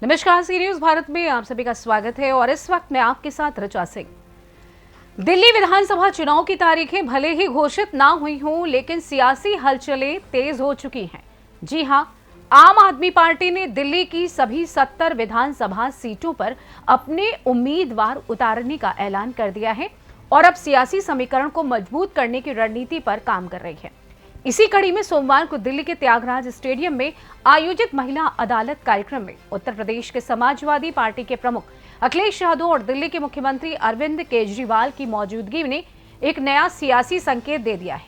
नमस्कार, सी न्यूज भारत में आप सभी का स्वागत है और इस वक्त मैं आपके साथ ऋचा सिंह। दिल्ली विधानसभा चुनाव की तारीखें भले ही घोषित ना हुई हों, लेकिन सियासी हलचलें तेज हो चुकी हैं। जी हां, आम आदमी पार्टी ने दिल्ली की सभी 70 विधानसभा सीटों पर अपने उम्मीदवार उतारने का ऐलान कर दिया है और अब सियासी समीकरण को मजबूत करने की रणनीति पर काम कर रही है। इसी कड़ी में सोमवार को दिल्ली के त्यागराज स्टेडियम में आयोजित महिला अदालत कार्यक्रम में उत्तर प्रदेश के समाजवादी पार्टी के प्रमुख अखिलेश यादव और दिल्ली के मुख्यमंत्री अरविंद केजरीवाल की मौजूदगी ने एक नया सियासी संकेत दे दिया है।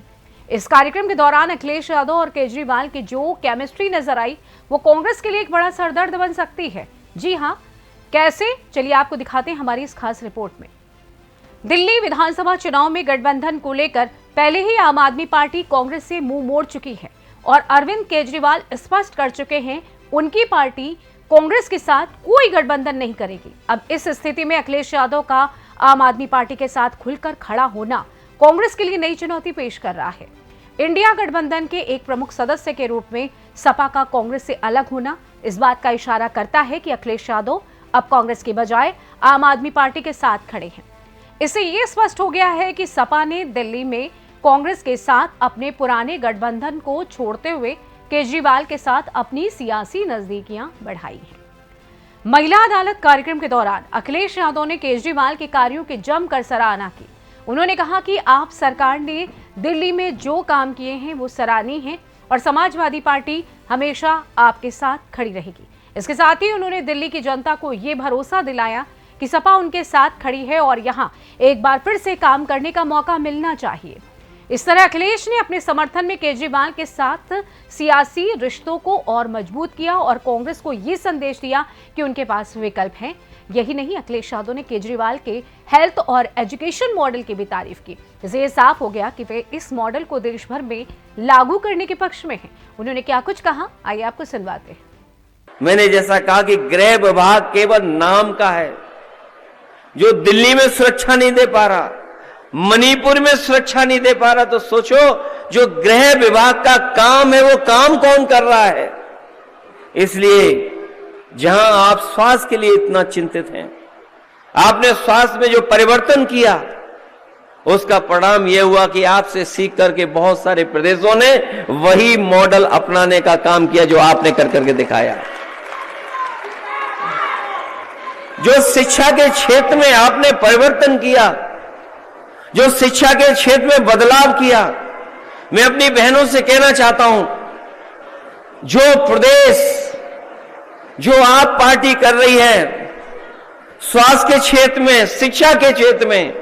इस कार्यक्रम के दौरान अखिलेश यादव और केजरीवाल की जो केमिस्ट्री नजर आई, वो कांग्रेस के लिए एक बड़ा सरदर्द बन सकती है। जी हां, कैसे, चलिए आपको दिखाते हैं हमारी इस खास रिपोर्ट में। दिल्ली विधानसभा चुनाव में गठबंधन को लेकर पहले ही आम आदमी पार्टी कांग्रेस से मुंह मोड़ चुकी है और अरविंद केजरीवाल स्पष्ट कर चुके हैं उनकी पार्टी कांग्रेस के साथ कोई गठबंधन नहीं करेगी। अब इस स्थिति में अखिलेश यादव का आम आदमी पार्टी के साथ खुलकर खड़ा होना कांग्रेस के लिए नई चुनौती पेश कर रहा है। इंडिया गठबंधन के एक प्रमुख सदस्य के रूप में सपा का कांग्रेस से अलग होना इस बात का इशारा करता है कि अखिलेश यादव अब कांग्रेस के बजाय आम आदमी पार्टी के साथ खड़े हैं। इससे ये स्पष्ट हो गया है कि सपा ने दिल्ली में कांग्रेस के साथ अपने पुराने गठबंधन को छोड़ते हुए केजरीवाल के साथ अपनी सियासी नजदीकियां बढ़ाई हैं। महिला अदालत कार्यक्रम के दौरान अखिलेश यादव ने केजरीवाल के कार्यों की जमकर सराहना की। उन्होंने कहा कि आप सरकार ने दिल्ली में जो काम किए हैं वो सराहनीय हैं और समाजवादी पार्टी हमेशा आपके साथ खड़ी रहेगी। इसके साथ ही उन्होंने दिल्ली की जनता को ये भरोसा दिलाया कि सपा उनके साथ खड़ी है और यहां एक बार फिर से काम करने का मौका मिलना चाहिए। इस तरह अखिलेश ने अपने समर्थन में केजरीवाल के साथ सियासी रिश्तों को और मजबूत किया और कांग्रेस को ये संदेश दिया कि उनके पास विकल्प हैं। यही नहीं, अखिलेश यादव ने केजरीवाल के हेल्थ और एजुकेशन मॉडल की भी तारीफ की। इससे ये साफ हो गया कि वे इस मॉडल को देश भर में लागू करने के पक्ष में हैं। उन्होंने क्या कुछ कहा, आइए आपको सुनवाते हैं। मैंने जैसा कहा कि गृह विभाग केवल नाम का है, जो दिल्ली में सुरक्षा नहीं दे पा रहा, मणिपुर में सुरक्षा नहीं दे पा रहा, तो सोचो जो गृह विभाग का काम है वो काम कौन कर रहा है। इसलिए जहां आप स्वास्थ्य के लिए इतना चिंतित हैं, आपने स्वास्थ्य में जो परिवर्तन किया उसका परिणाम यह हुआ कि आपसे सीख करके बहुत सारे प्रदेशों ने वही मॉडल अपनाने का काम किया जो आपने कर करके दिखाया। जो शिक्षा के क्षेत्र में आपने परिवर्तन किया, जो शिक्षा के क्षेत्र में बदलाव किया, मैं अपनी बहनों से कहना चाहता हूं, जो प्रदेश जो आप पार्टी कर रही है स्वास्थ्य के क्षेत्र में, शिक्षा के क्षेत्र में,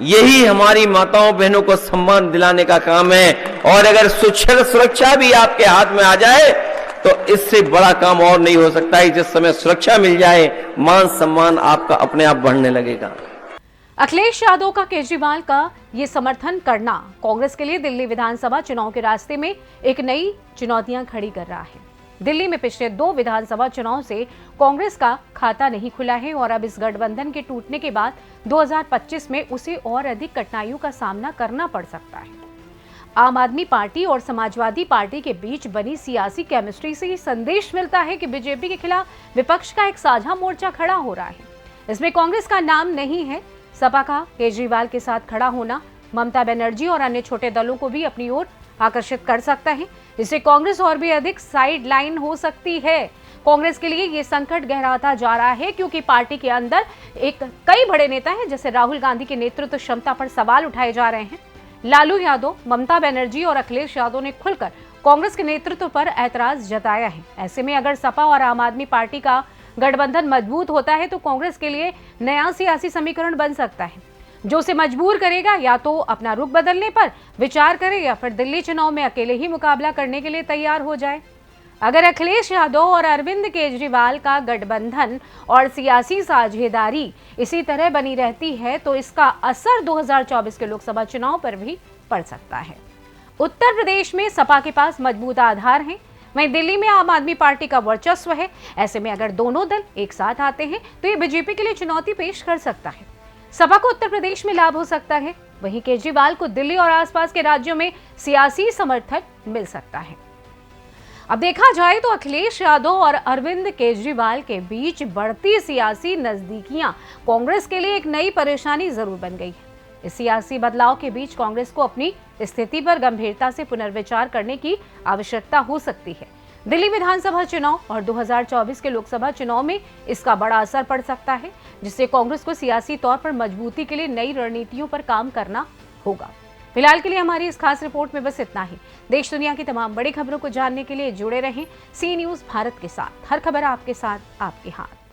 यही हमारी माताओं बहनों को सम्मान दिलाने का काम है। और अगर सुरक्षा भी आपके हाथ में आ जाए तो इससे बड़ा काम और नहीं हो सकता है। जिस समय सुरक्षा मिल जाए, मान सम्मान आपका अपने आप बढ़ने लगेगा। अखिलेश यादव का केजरीवाल का ये समर्थन करना कांग्रेस के लिए दिल्ली विधानसभा चुनाव के रास्ते में एक नई चुनौतियां खड़ी कर रहा है। दिल्ली में पिछले 2 विधानसभा चुनाव से कांग्रेस का खाता नहीं खुला है और अब इस गठबंधन के टूटने के बाद 2025 में उसे और अधिक कठिनाइयों का सामना करना पड़ सकता है। आम आदमी पार्टी और समाजवादी पार्टी के बीच बनी सियासी केमिस्ट्री से ही संदेश मिलता है कि बीजेपी के खिलाफ विपक्ष का एक साझा मोर्चा खड़ा हो रहा है। इसमें कांग्रेस का नाम नहीं है। सपा का केजरीवाल के साथ खड़ा होना ममता बनर्जी और अन्य छोटे दलों को भी अपनी ओर आकर्षित कर सकता है। इससे कांग्रेस और भी अधिक साइड लाइन हो सकती है। कांग्रेस के लिए ये संकट गहराता जा रहा है क्योंकि पार्टी के अंदर कई बड़े नेता हैं, जैसे राहुल गांधी की नेतृत्व क्षमता पर सवाल उठाए जा रहे हैं। लालू यादव, ममता बनर्जी और अखिलेश यादव ने खुलकर कांग्रेस के नेतृत्व पर ऐतराज जताया है। ऐसे में अगर सपा और आम आदमी पार्टी का गठबंधन मजबूत होता है तो कांग्रेस के लिए नया सियासी समीकरण बन सकता है, जो उसे मजबूर करेगा या तो अपना रुख बदलने पर विचार करे या फिर दिल्ली चुनाव में अकेले ही मुकाबला करने के लिए तैयार हो जाए। अगर अखिलेश यादव और अरविंद केजरीवाल का गठबंधन और सियासी साझेदारी इसी तरह बनी रहती है तो इसका असर 2024 के लोकसभा चुनाव पर भी पड़ सकता है। उत्तर प्रदेश में सपा के पास मजबूत आधार हैं, वहीं दिल्ली में आम आदमी पार्टी का वर्चस्व है। ऐसे में अगर दोनों दल एक साथ आते हैं तो ये बीजेपी के लिए चुनौती पेश कर सकता है। सपा को उत्तर प्रदेश में लाभ हो सकता है, वहीं केजरीवाल को दिल्ली और आसपास के राज्यों में सियासी समर्थन मिल सकता है। अब देखा जाए तो अखिलेश यादव और अरविंद केजरीवाल के बीच बढ़ती सियासी नजदीकियां कांग्रेस के लिए एक नई परेशानी जरूर बन गई है। इस सियासी बदलाव के बीच कांग्रेस को अपनी स्थिति पर गंभीरता से पुनर्विचार करने की आवश्यकता हो सकती है। दिल्ली विधानसभा चुनाव और 2024 के लोकसभा चुनाव में इसका बड़ा असर पड़ सकता है, जिससे कांग्रेस को सियासी तौर पर मजबूती के लिए नई रणनीतियों पर काम करना होगा। फिलहाल के लिए हमारी इस खास रिपोर्ट में बस इतना ही। देश दुनिया की तमाम बड़ी खबरों को जानने के लिए जुड़े रहें सी न्यूज़ भारत के साथ। हर खबर आपके साथ, आपके हाथ।